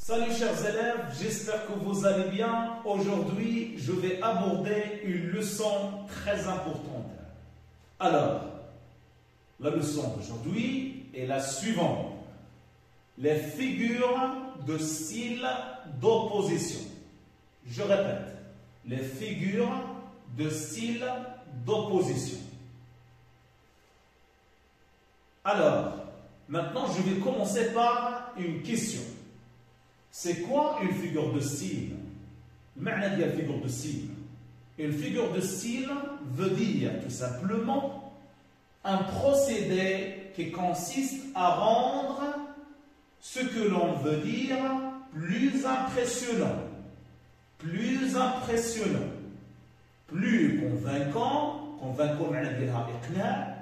Salut chers élèves, j'espère que vous allez bien. Aujourd'hui, je vais aborder une leçon très importante. Alors, la leçon d'aujourd'hui est la suivante. Les figures de style d'opposition. Je répète, les figures de style d'opposition. Alors, maintenant, je vais commencer par une question. C'est quoi une figure de style? المعنى ديال figure de style. Une figure de style veut dire tout simplement un procédé qui consiste à rendre ce que l'on veut dire plus impressionnant, plus impressionnant, plus convaincant, convaincant معنى ديالها إقناع,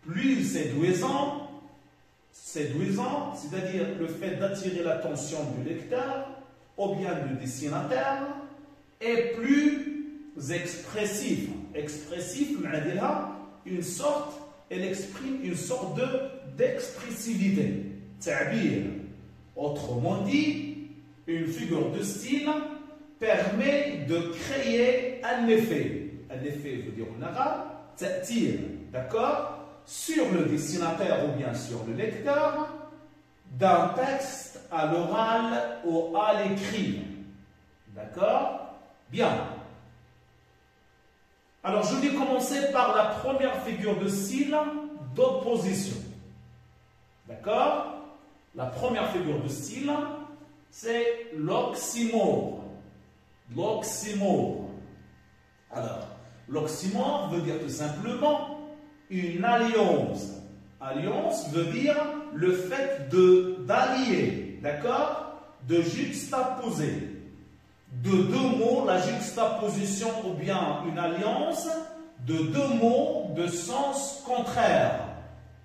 plus séduisant, séduisant, c'est-à-dire le fait d'attirer l'attention du lecteur ou bien du destinataire, et plus expressif. Expressif, une sorte, elle exprime une sorte d'expressivité. Ta'bir. Autrement dit, une figure de style permet de créer un effet. Un effet veut dire en arabe, ta'tir, d'accord? Sur le destinataire ou bien sur le lecteur, d'un texte à l'oral ou à l'écrit. D'accord? Bien. Alors, je vais commencer par la première figure de style d'opposition. D'accord? La première figure de style, c'est l'oxymore. L'oxymore. Alors, l'oxymore veut dire tout simplement une alliance. Alliance veut dire le fait d'allier, d'accord? De juxtaposer. De deux mots, la juxtaposition ou bien une alliance de deux mots de sens contraire.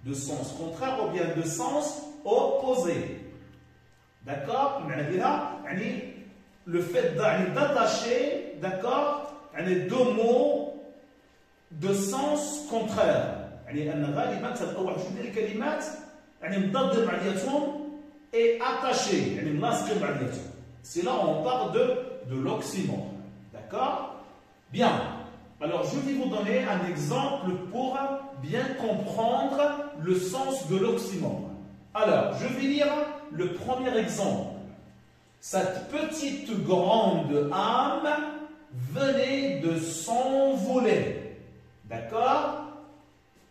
De sens contraire ou bien de sens opposé. D'accord? Le fait d'attacher, d'accord? Deux mots de sens contraire. يعني أن غالبا تلقاو واحد جوج ديال الكلمات يعني مضاد بعضياتهم et attachés يعني ملاصقين بعضياتهم. C'est là on parle de l'oxymore. D'accord? Bien. Alors je vais vous donner un exemple pour bien comprendre le sens de l'oxymore. Alors, je vais lire le premier exemple. Cette petite grande âme venait de s'envoler. D'accord?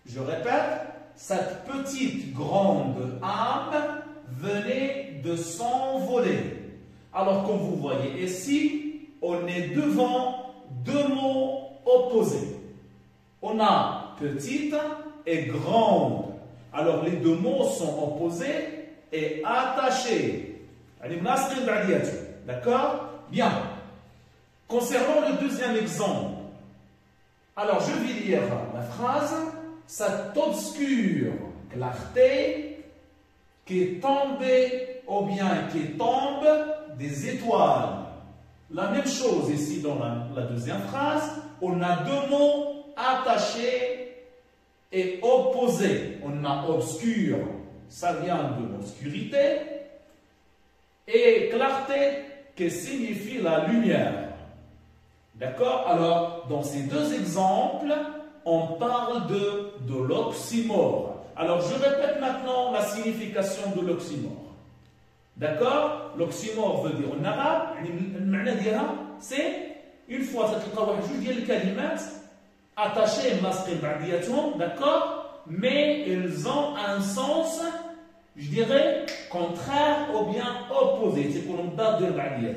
Je répète, cette petite grande âme venait de s'envoler. Alors, comme vous voyez ici, on est devant deux mots opposés. On a petite et grande. Alors, les deux mots sont opposés et attachés. D'accord? Bien. Concernant le deuxième exemple, alors je vais lire la phrase. Cette obscure clarté qui est tombée ou bien qui tombe des étoiles. La même chose ici dans la deuxième phrase. On a deux mots attachés et opposés. On a obscur, ça vient de l'obscurité, et clarté qui signifie la lumière. D'accord? Alors, dans ces deux exemples, on parle de l'oxymore. Alors, je répète maintenant la signification de l'oxymore. D'accord? L'oxymore veut dire en arabe, c'est une fois que tu as dit kalimat attachés, masqués, d'accord? Mais ils ont un sens, je dirais, contraire ou bien opposé. C'est pour nous donner de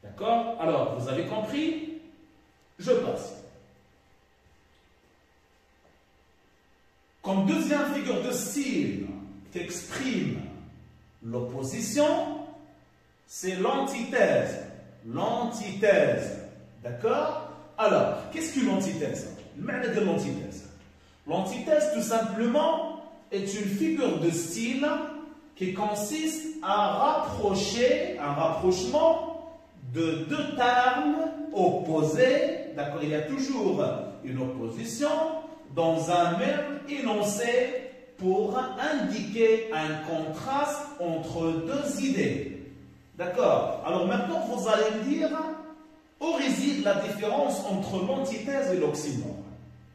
d'accord? Alors, vous avez compris? Je passe. Comme deuxième figure de style qui exprime l'opposition, c'est l'antithèse. L'antithèse. D'accord? Alors, qu'est-ce qu'une antithèse? Le ma'na de l'antithèse. L'antithèse, tout simplement, est une figure de style qui consiste à rapprocher, un rapprochement de deux termes opposés. D'accord? Il y a toujours une opposition dans un même énoncé pour indiquer un contraste entre deux idées. D'accord? Alors maintenant, vous allez me dire où réside la différence entre l'antithèse et l'oxymore.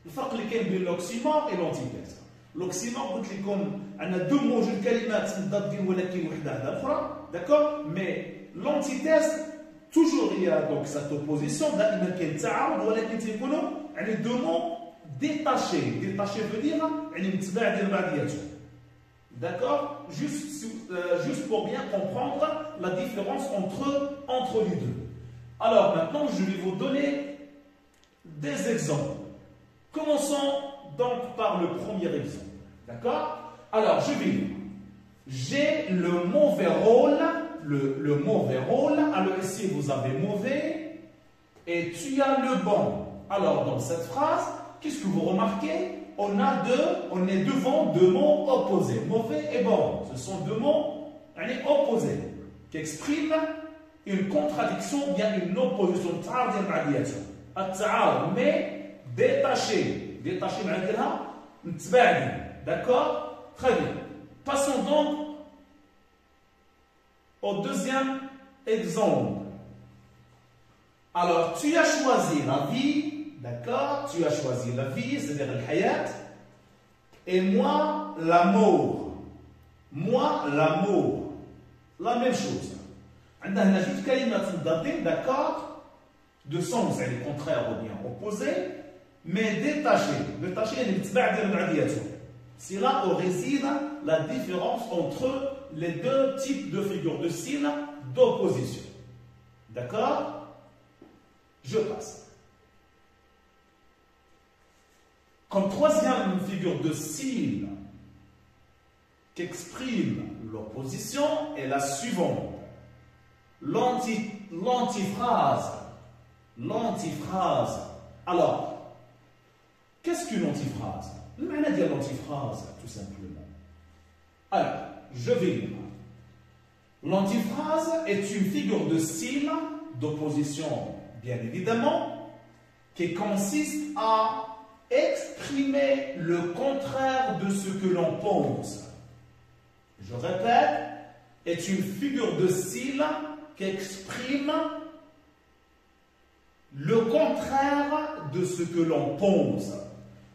الفرق اللي كاين بين l'oxymore et l'antithèse. L'oxymore, قلت لكم عندنا deux mots جوج كلمات متضادين ولكن وحده على الأخرى. D'accord? Mais l'antithèse, toujours il y a donc cette opposition, دائما كاين تعارض ولكن تيكونوا يعني deux mots détachés. Détaché veut dire يعني متباعدين بعضياتهم. D'accord? Juste pour bien comprendre la différence entre les deux. Alors maintenant, je vais vous donner des exemples. Commençons donc par le premier exemple. D'accord? Alors, je vais dire, j'ai le mauvais rôle, le mauvais rôle. Alors ici, vous avez mauvais et tu as le bon. Alors, dans cette phrase, qu'est-ce que vous remarquez? On est devant deux mots opposés, mauvais et bon. Ce sont deux mots opposés qui expriment une contradiction, bien une opposition. Mais détaché. Détaché, d'accord? Très bien. Passons donc au deuxième exemple. Alors, tu as choisi la vie. D'accord? Tu as choisi la vie, c'est-à-dire le hayat. Et moi, l'amour. Moi, l'amour. La même chose. On a juste kalimat d'accord? De sens, c'est le contraire ou bien opposé, mais détaché. Détaché, c'est là où réside la différence entre les deux types de figures de style d'opposition. D'accord? Je passe. Comme troisième figure de style qui exprime l'opposition est la suivante. L'antiphrase. L'antiphrase. Alors, qu'est-ce qu'une antiphrase? Le maana de l'antiphrase, tout simplement. Alors, je vais lire. L'antiphrase est une figure de style, d'opposition, bien évidemment, qui consiste à exprimer le contraire de ce que l'on pense. Je répète, est une figure de style qui exprime le contraire de ce que l'on pense.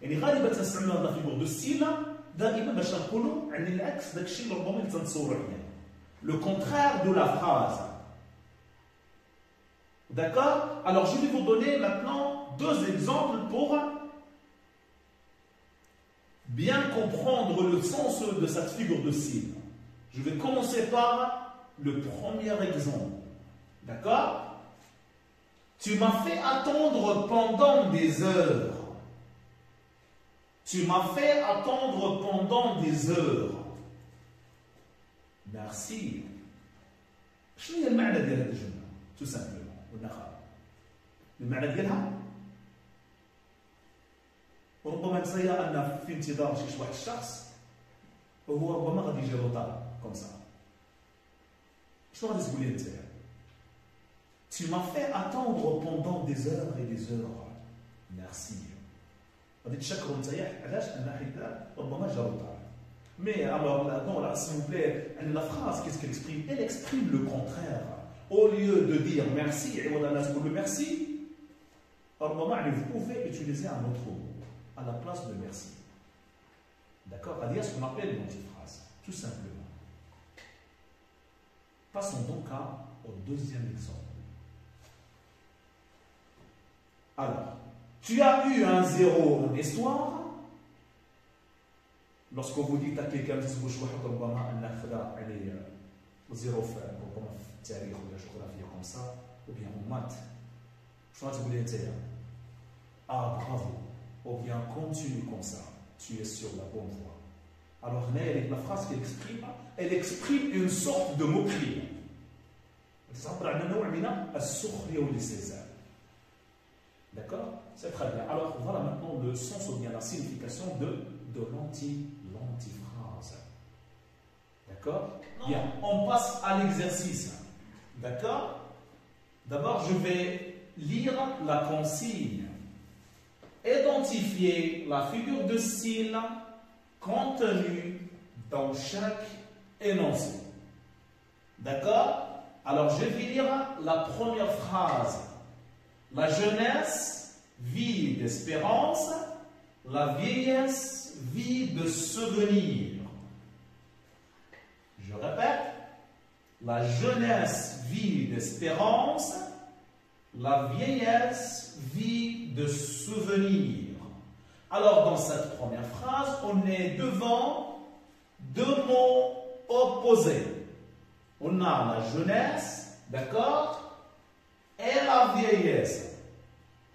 يعني غالبا تستعمل هذه الفيغور دو ستيل دائما باش نقولوا عن العكس داك الشيء اللي ربما اللي تنتصوروا عليه. Le contraire de la phrase. D'accord? Alors je vais vous donner maintenant deux exemples pour bien comprendre le sens de cette figure de style. Je vais commencer par le premier exemple. D'accord? Tu m'as fait attendre pendant des heures. Tu m'as fait attendre pendant des heures. Merci. شنو هي المعنى ديال هذه الجملة؟ Tout simplement. المعنى ديالها وربما نتصور أن في انتظار شي واحد الشخص وهو ربما غادي يجي روطار كوم سا. شنو غادي تقول لي أنت؟ Tu m'as fait attendre pendant des heures et des heures. Merci. غادي تشكروا نتايا علاش؟ أن حيت ربما جا روطار. Mais alors, là, s'il vous plaît, la phrase, qu'est-ce qu'elle exprime? Elle exprime le contraire. Au lieu de dire merci, et voilà, le merci, vous pouvez utiliser un autre mot à la place de merci. D'accord? C'est-à-dire ce qu'on appelle l'antiphrase, tout simplement. Passons donc au deuxième exemple. Alors, tu as eu un zéro en histoire. Lorsque vous dites à quelqu'un que vous avez un zéro في ربما في التاريخ ولا جغرافيا comme ça ou bien en maths شنو تقول لي نتايا ah bravo ou bien continue comme ça tu es sur la bonne voie. Alors la phrase qu'elle exprime, elle exprime une sorte de moquerie. تعبر عن نوع من السخرية والاستهزاء. D'accord? C'est très bien. Alors voilà maintenant le sens ou bien la signification de l'antiphrase. D'accord? Bien, on passe à l'exercice. D'accord? D'abord, je vais lire la consigne. Identifier la figure de style contenue dans chaque énoncé. D'accord? Alors, je vais lire la première phrase. La jeunesse vit d'espérance, la vieillesse vit de souvenirs. Je répète, la jeunesse vit d'espérance, la vieillesse vit de souvenirs. Alors, dans cette première phrase, on est devant deux mots opposés. On a la jeunesse, d'accord, et la vieillesse,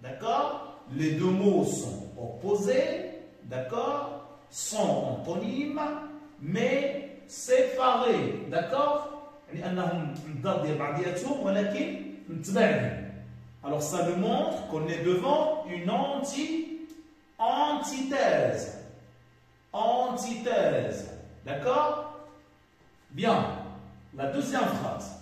d'accord. Les deux mots sont opposés, d'accord, sont antonymes, mais séparés, d'accord. Alors, ça nous montre qu'on est devant une antithèse. Antithèse. D'accord? Bien. La deuxième phrase.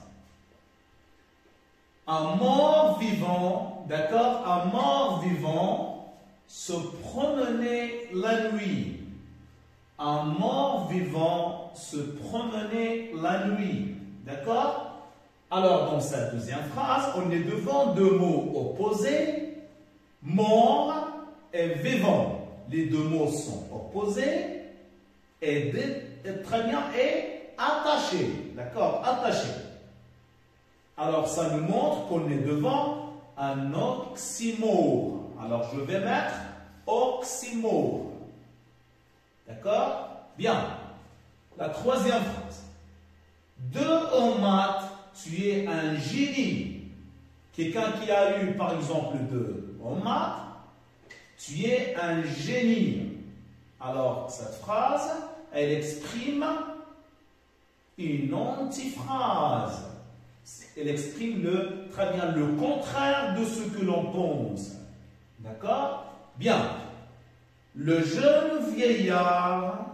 Un mort vivant, d'accord? Un mort vivant se promenait la nuit. Un mort vivant se promenait la nuit. D'accord? Alors, dans cette deuxième phrase, on est devant deux mots opposés, mort et vivant. Les deux mots sont opposés et très bien et attachés. D'accord? Attachés. Alors, ça nous montre qu'on est devant un oxymore. Alors, je vais mettre oxymore. D'accord? Bien. La troisième phrase. 2 en maths, tu es un génie. Quelqu'un qui a eu, par exemple, 2 en maths, tu es un génie. Alors, cette phrase, elle exprime une antiphrase. Elle exprime très bien le contraire de ce que l'on pense. D'accord? Bien. Le jeune vieillard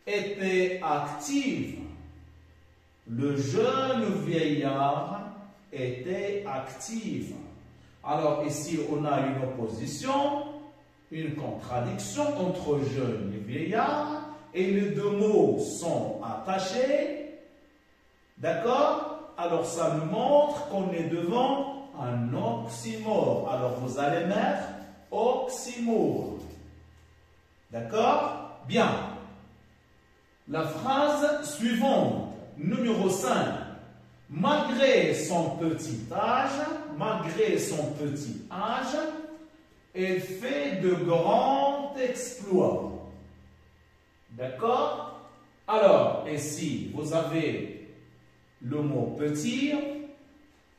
était actif. Le jeune vieillard était actif. Alors ici, on a une opposition, une contradiction entre jeune et vieillard, et les deux mots sont attachés. D'accord? Alors ça nous montre qu'on est devant un oxymore. Alors vous allez mettre oxymore. D'accord? Bien. La phrase suivante, numéro 5. Malgré son petit âge, elle fait de grands exploits. D'accord? Alors, ici, vous avez le mot petit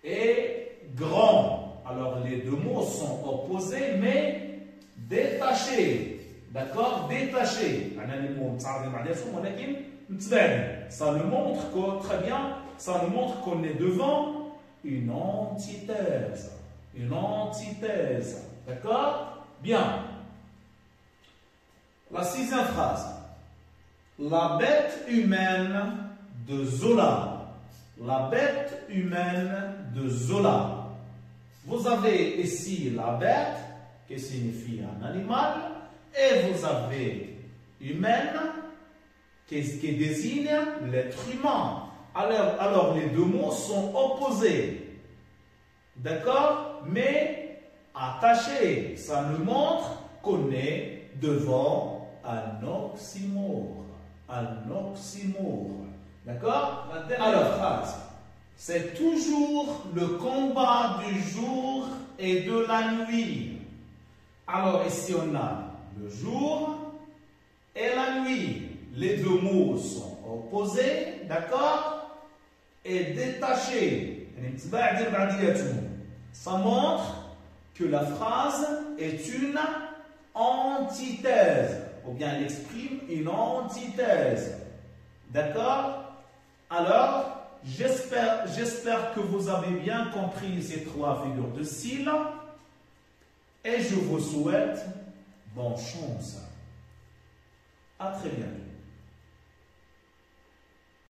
et grand. Alors, les deux mots sont opposés, mais détachés. D'accord? Détachés. Ça nous montre que, très bien, ça nous montre qu'on est devant une antithèse. Une antithèse. D'accord? Bien. La 6e phrase. La bête humaine de Zola. La bête humaine de Zola. Vous avez ici la bête, qui signifie un animal, et vous avez humaine, qui désigne l'être humain. Alors, les deux mots sont opposés. D'accord? Mais attachés. Ça nous montre qu'on est devant un oxymore. Un oxymore. D'accord? Alors, phrase. C'est toujours le combat du jour et de la nuit. Alors, ici, on a le jour et la nuit. Les deux mots sont opposés, d'accord, et détachés. Ça montre que la phrase est une antithèse, ou bien elle exprime une antithèse. D'accord? Alors, j'espère que vous avez bien compris ces 3 figures de style, et je vous souhaite bonne chance. À très bientôt.